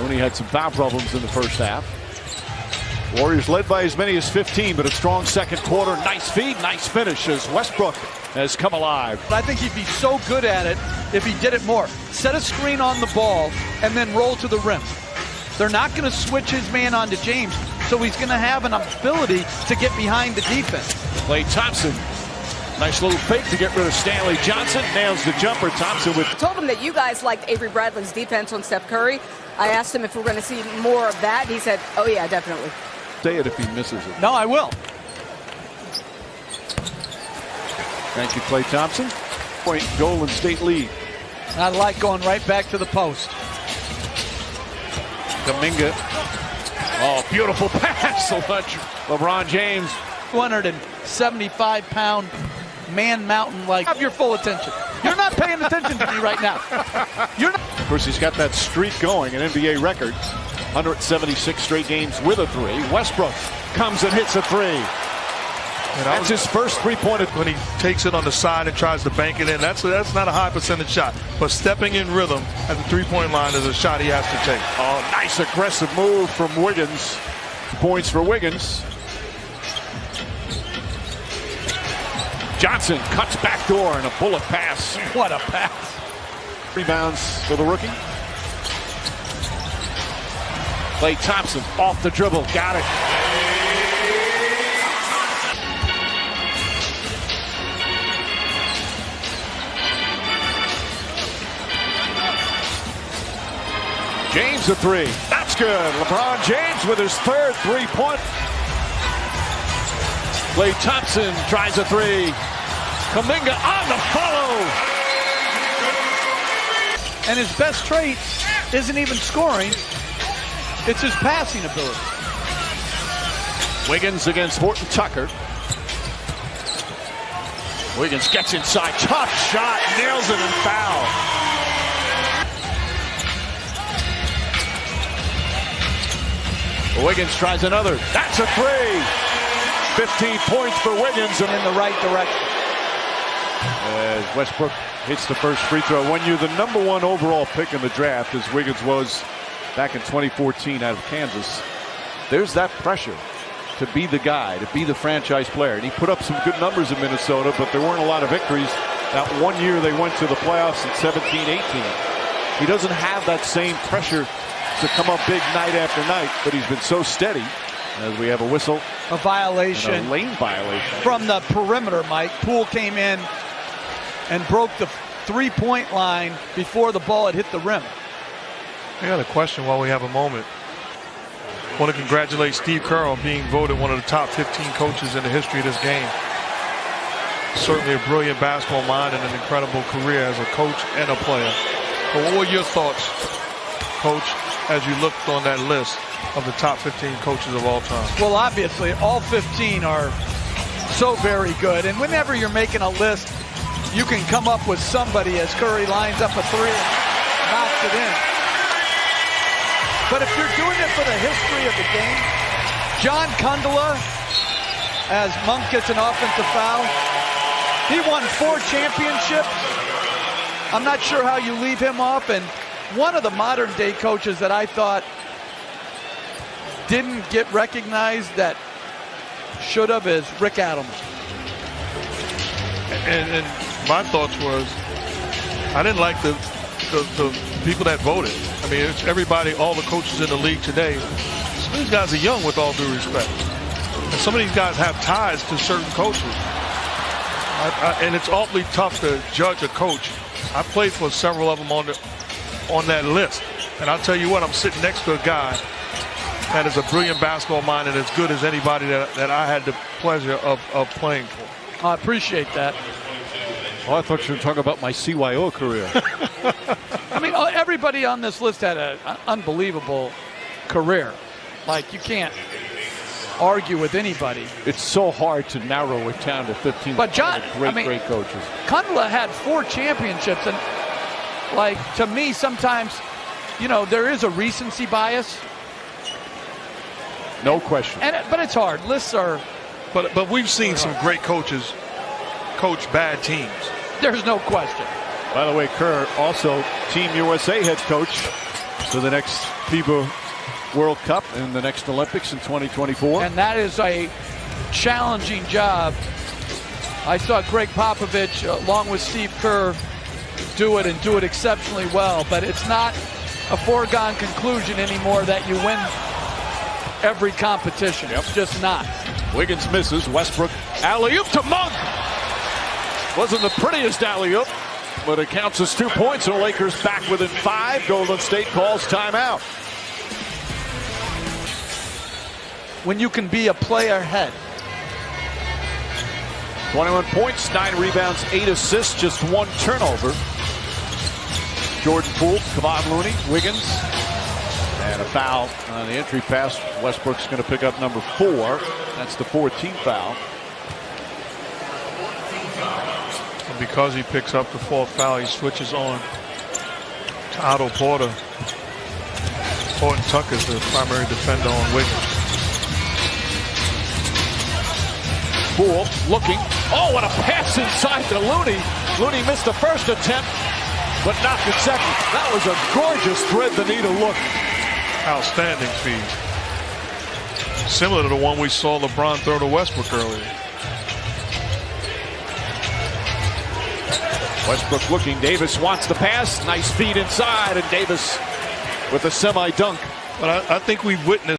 He had some foul problems in the first half. Warriors led by as many as 15, but a strong second quarter. Nice feed, nice finish as Westbrook has come alive. I think he'd be so good at it if he did it more. Set a screen on the ball and then roll to the rim. They're not going to switch his man onto James, so he's going to have an ability to get behind the defense. Klay Thompson. Nice little fake to get rid of Stanley Johnson. Nails the jumper. Thompson with... I told him that you guys liked Avery Bradley's defense on Steph Curry. I asked him if we're going to see more of that. He said, oh, yeah, definitely. Say it if he misses it. No, I will. Thank you, Klay Thompson. Point Golden State lead. I like going right back to the post. Kuminga. Oh, beautiful pass. LeBron James. 275-pound man mountain, like, have your full attention. You're not paying attention to me right now. You're not. Of course, he's got that streak going, an NBA record. 176 straight games with a three. Westbrook comes and hits a three. That's his first three-pointer. When he takes it on the side and tries to bank it in, that's not a high percentage shot. But stepping in rhythm at the three-point line is a shot he has to take. Oh, nice aggressive move from Wiggins. Points for Wiggins. Johnson cuts back door and a bullet pass. What a pass. Rebounds for the rookie. Klay Thompson off the dribble. Got it. James a three. That's good. LeBron James with his third three-point. Klay Thompson tries a three. Kuminga on the follow. And his best trait isn't even scoring. It's his passing ability. Wiggins against Horton Tucker. Wiggins gets inside. Tough shot. Nails it and foul. Wiggins tries another. That's a three. 15 points for Wiggins. In the right direction. As Westbrook hits the first free throw. When you're the #1 overall pick in the draft, as Wiggins was back in 2014 out of Kansas, there's that pressure to be the guy, to be the franchise player. And he put up some good numbers in Minnesota, but there weren't a lot of victories. That one year they went to the playoffs in 17-18. He doesn't have that same pressure to come up big night after night, but he's been so steady. As we have a whistle. A violation. A lane violation. From the perimeter, Mike. Poole came in and broke the three-point line before the ball had hit the rim. I got a question while we have a moment. I want to congratulate Steve Kerr on being voted one of the top 15 coaches in the history of this game. Certainly a brilliant basketball mind and an incredible career as a coach and a player. But what were your thoughts, Coach, as you looked on that list of the top 15 coaches of all time? Well, obviously, all 15 are so very good. And whenever you're making a list, you can come up with somebody as Curry lines up a three and knocks it in. But if you're doing it for the history of the game, John Kundala, as Monk gets an offensive foul, he won 4 championships. I'm not sure how you leave him off. And one of the modern day coaches that I thought didn't get recognized that should have is Rick Adams. And my thoughts was, I didn't like the people that voted. I mean, it's everybody, all the coaches in the league today. Some of these guys are young, with all due respect. And some of these guys have ties to certain coaches. And it's awfully tough to judge a coach. I played for several of them on that list. And I'll tell you what, I'm sitting next to a guy that is a brilliant basketball mind and as good as anybody that I had the pleasure of playing for. I appreciate that. Oh, I thought you were talking about my CYO career. I mean, everybody on this list had an unbelievable career. Like, you can't argue with anybody. It's so hard to narrow it down to 15. But John, great coaches. Kundala had 4 championships, and like, to me, sometimes, you know, there is a recency bias. No question. But it's hard. Lists are. But we've seen some great coaches coach bad teams. There's no question. By the way, Kerr, also Team USA head coach to the next FIBA World Cup and the next Olympics in 2024. And that is a challenging job. I saw Greg Popovich along with Steve Kerr do it and do it exceptionally well, but it's not a foregone conclusion anymore that you win every competition. Yep. It's just not. Wiggins misses. Westbrook alley-oop to Monk. Wasn't the prettiest alley-oop, but it counts as 2 points. And the Lakers back within 5. Golden State calls timeout. When you can be a player ahead. 21 points, 9 rebounds, 8 assists, just 1 turnover. Jordan Poole, Kevon Looney, Wiggins, and a foul on the entry pass. Westbrook's going to pick up number 4. That's the 14th foul. And because he picks up the 4th foul, he switches on to Otto Porter. Horton Tucker's the primary defender on Wiggins. Poole looking. Oh, what a pass inside to Looney. Looney missed the first attempt, but not the second. That was a gorgeous thread the needle look. Outstanding feed. Similar to the one we saw LeBron throw to Westbrook earlier. Westbrook looking. Davis wants the pass. Nice feed inside, and Davis with a semi-dunk. But I think we've witnessed